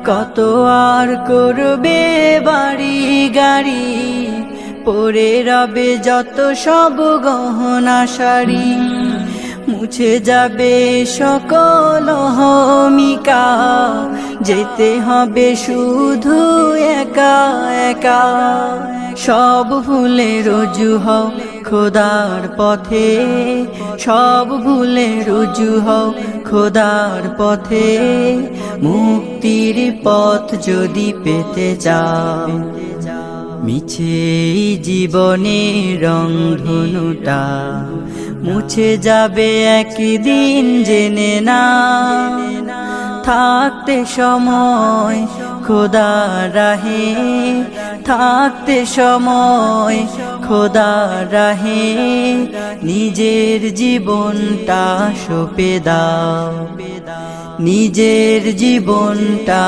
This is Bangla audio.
কত আর করবে বাড়ি গাড়ি, পরে রবে যত সব গহনা শাড়ি। মুছে যাবে সকল অহমিকা, যেতে হবে শুধু একা একা। সব ভুলে রুজু হও খোদার পথে, সব ভুলে রুজু হও খোদার পথে। মুক্তির পথ যদি পেতে চাও, মিছে জীবনের রংধনুটা মুছে যাবে একদিন জেনে না। থাকতে সময় খোদা রাহে, থাকতে সময় খোদা রাহে, নিজের জীবনটা সঁপে দাও, নিজের জীবনটা